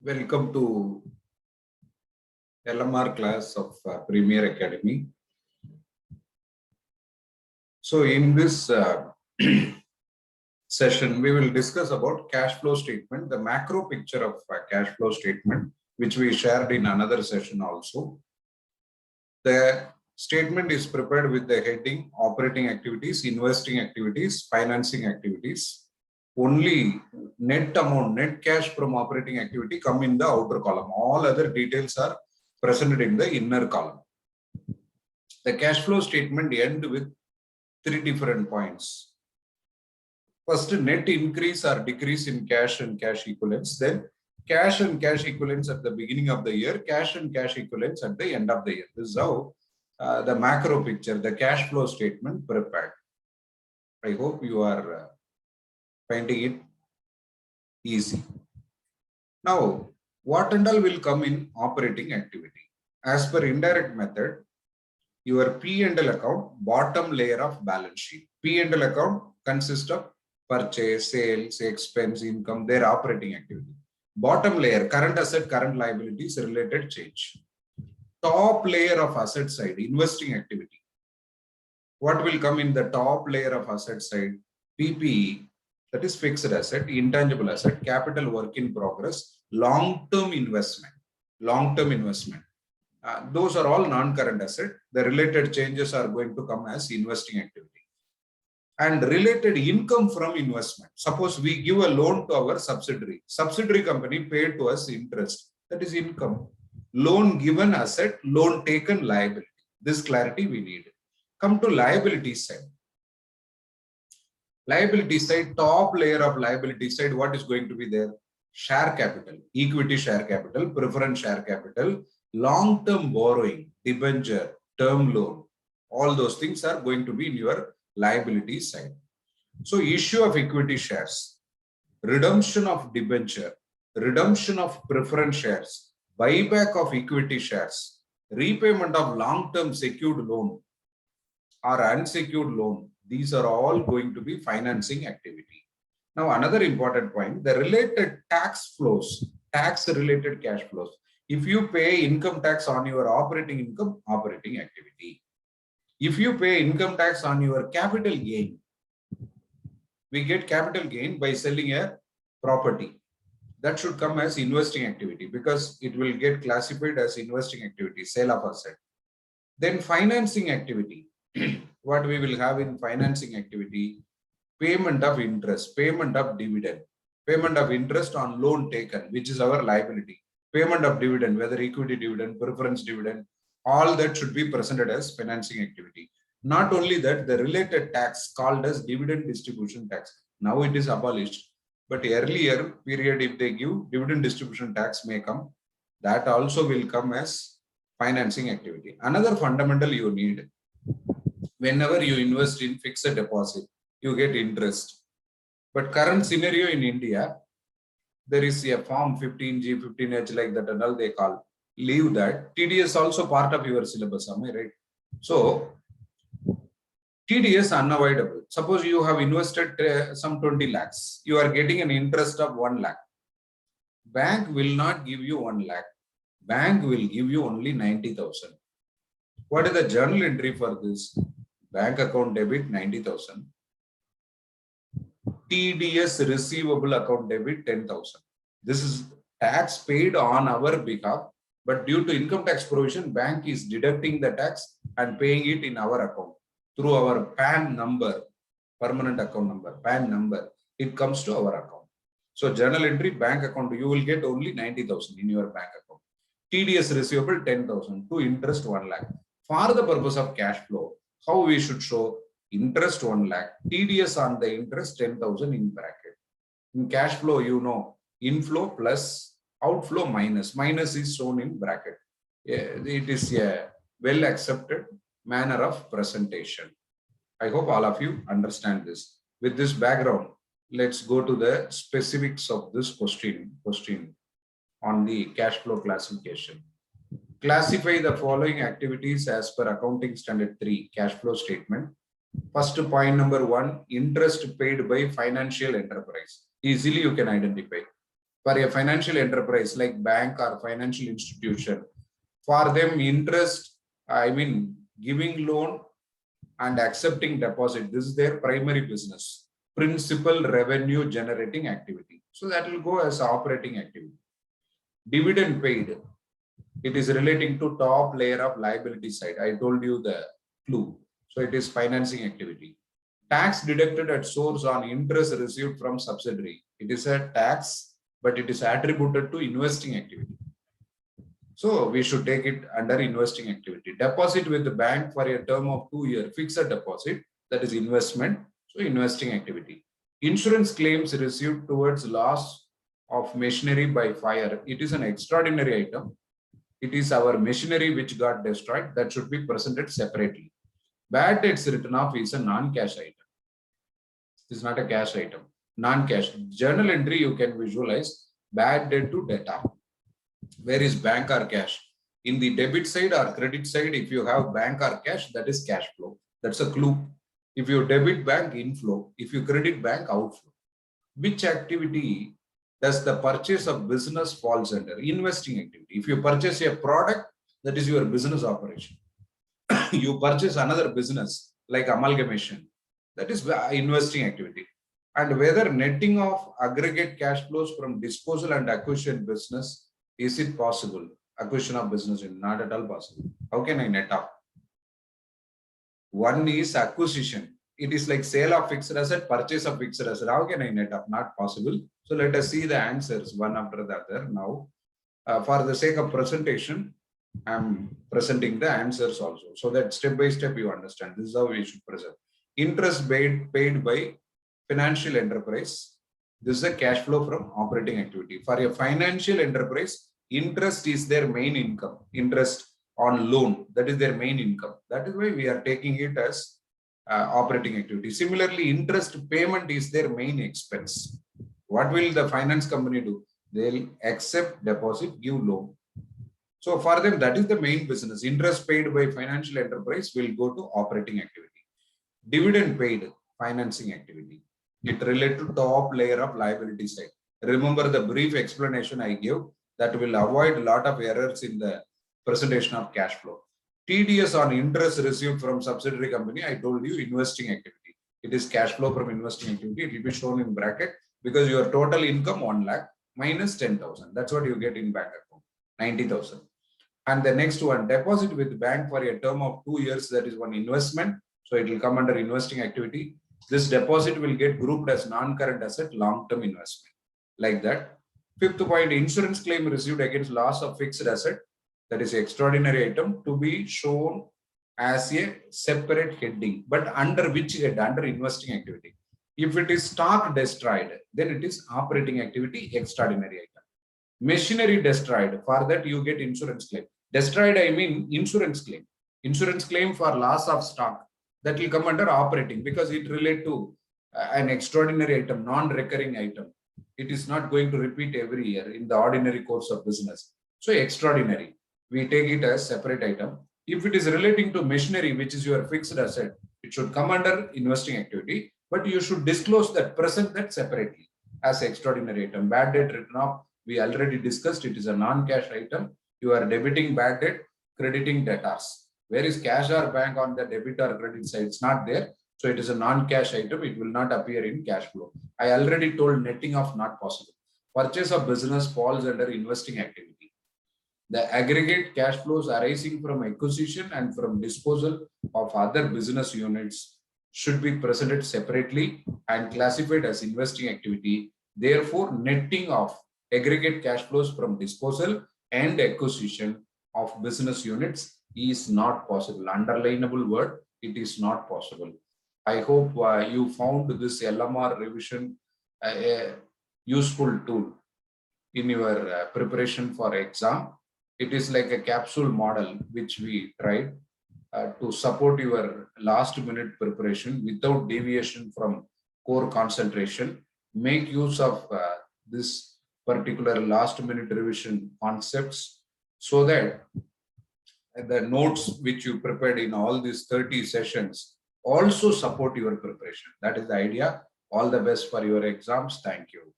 Welcome to LMR class of Premier Academy. So in this session, we will discuss about cash flow statement, the macro picture of cash flow statement, which we shared in another session also. The statement is prepared with the heading operating activities, investing activities, financing activities. Only net amount, net cash from operating activity come in the outer column. All other details are presented in the inner column. The cash flow statement ends with three different points. First, net increase or decrease in cash and cash equivalents. Then cash and cash equivalents at the beginning of the year, cash and cash equivalents at the end of the year. This is how the macro picture, the cash flow statement prepared. I hope you are finding it easy. Now, what and all will come in operating activity? As per indirect method, your P&L account, bottom layer of balance sheet. P&L account consists of purchase, sales, expense, income, their operating activity. Bottom layer, current asset, current liabilities, related change. Top layer of asset side, investing activity. What will come in the top layer of asset side? PPE, that is fixed asset, intangible asset, capital work in progress, long-term investment. Long-term investment. Those are all non-current asset. The related changes are going to come as investing activity. And related income from investment. Suppose we give a loan to our subsidiary. Subsidiary company paid to us interest. That is income. Loan given asset, loan taken liability. This clarity we need. Come to liability side. Liability side, top layer of liability side, what is going to be there? Share capital, equity share capital, preference share capital, long-term borrowing, debenture, term loan. All those things are going to be in your liability side. So issue of equity shares, redemption of debenture, redemption of preference shares, buyback of equity shares, repayment of long-term secured loan or unsecured loan. These are all going to be financing activity. Now, another important point, the related tax flows, tax related cash flows. If you pay income tax on your operating income, operating activity. If you pay income tax on your capital gain, we get capital gain by selling a property. That should come as investing activity because it will get classified as investing activity, sale of asset. Then financing activity. What we will have in financing activity, payment of interest, payment of dividend, payment of interest on loan taken, which is our liability, payment of dividend, whether equity dividend, preference dividend, all that should be presented as financing activity. Not only that, the related tax called as dividend distribution tax. Now it is abolished, but earlier period, if they give dividend distribution tax may come, that also will come as financing activity. Another fundamental you need, whenever you invest in fixed deposit, you get interest. But current scenario in India, there is a form 15G, 15H like that and all they call. Leave that. TDS also part of your syllabus, am I right? So, TDS unavoidable. Suppose you have invested some 20 lakhs. You are getting an interest of 1 lakh. Bank will not give you 1 lakh. Bank will give you only 90,000. What is the journal entry for this? Bank account debit 90,000. TDS receivable account debit 10,000. This is tax paid on our behalf, but due to income tax provision, bank is deducting the tax and paying it in our account through our PAN number, permanent account number, PAN number. It comes to our account. So journal entry, bank account, you will get only 90,000 in your bank account. TDS receivable 10,000 to interest 1 lakh. For the purpose of cash flow, how we should show interest 1 lakh, TDS on the interest 10,000 in bracket. In cash flow, you know, inflow plus outflow minus. Minus is shown in bracket. It is a well accepted manner of presentation. I hope all of you understand this. With this background, let's go to the specifics of this question on the cash flow classification. Classify the following activities as per accounting standard 3 cash flow statement. First point number 1, interest paid by financial enterprise. Easily you can identify. For a financial enterprise like bank or financial institution, for them interest, I mean, giving loan and accepting deposit, this is their primary business, principal revenue generating activity. So that will go as operating activity. Dividend paid, it is relating to top layer of liability side. I told you the clue. So it is financing activity. Tax deducted at source on interest received from subsidiary. It is a tax, but it is attributed to investing activity. So we should take it under investing activity. Deposit with the bank for a term of 2 years, fixed deposit, that is investment. So investing activity. Insurance claims received towards loss of machinery by fire. It is an extraordinary item. It is our machinery which got destroyed. That should be presented separately. Bad debts written off is a non-cash item. It is not a cash item. Non-cash. Journal entry you can visualize. Bad debt to debtor. Where is bank or cash? In the debit side or credit side, if you have bank or cash, that is cash flow. That's a clue. If you debit bank, inflow. If you credit bank, outflow. Which activity does the purchase of business falls under? Investing activity. If you purchase a product, that is your business operation. You purchase another business like amalgamation, that is investing activity. And whether netting of aggregate cash flows from disposal and acquisition business, is it possible? Acquisition of business is not at all possible. How can I net off? One is acquisition. It is like sale of fixed asset, purchase of fixed asset. How can I net off? Not possible. So let us see the answers one after the other. Now, for the sake of presentation, I'm presenting the answers also, so that step by step you understand. This is how we should present. Interest paid by financial enterprise. This is a cash flow from operating activity. For a financial enterprise, interest is their main income. Interest on loan, that is their main income. That is why we are taking it as operating activity. Similarly, interest payment is their main expense. What will the finance company do? They'll accept deposit, give loan. So for them, that is the main business. Interest paid by financial enterprise will go to operating activity. Dividend paid, financing activity. It relates to top layer of liability side. Remember the brief explanation I gave, that will avoid a lot of errors in the presentation of cash flow. TDS on interest received from subsidiary company, I told you investing activity. It is cash flow from investing activity. It will be shown in bracket because your total income 1 lakh minus 10,000. That's what you get in bank account, 90,000. And the next one, deposit with bank for a term of 2 years, that is one investment. So it will come under investing activity. This deposit will get grouped as non-current asset, long-term investment, like that. Fifth point, insurance claim received against loss of fixed asset, that is extraordinary item, to be shown as a separate heading. But under which head? Under investing activity. If it is stock destroyed, then it is operating activity, extraordinary item. Machinery destroyed, for that you get insurance claim. Destroyed, I mean insurance claim. Insurance claim for loss of stock, that will come under operating because it relates to an extraordinary item, non-recurring item. It is not going to repeat every year in the ordinary course of business. So extraordinary, we take it as separate item. If it is relating to machinery, which is your fixed asset, it should come under investing activity, but you should disclose that, present that separately as extraordinary item. Bad debt written off, we already discussed, it is a non-cash item. You are debiting bad debt, crediting debtors. Where is cash or bank on the debit or credit side? It's not there. So it is a non-cash item. It will not appear in cash flow. I already told netting off not possible. Purchase of business falls under investing activity. The aggregate cash flows arising from acquisition and from disposal of other business units should be presented separately and classified as investing activity. Therefore, netting of aggregate cash flows from disposal and acquisition of business units is not possible. Underlineable word, it is not possible. I hope you found this LMR revision a useful tool in your preparation for exam. It is like a capsule model which we tried to support your last minute preparation without deviation from core concentration. Make use of this particular last minute revision concepts so that the notes which you prepared in all these 30 sessions also support your preparation. That is the idea. All the best for your exams. Thank you.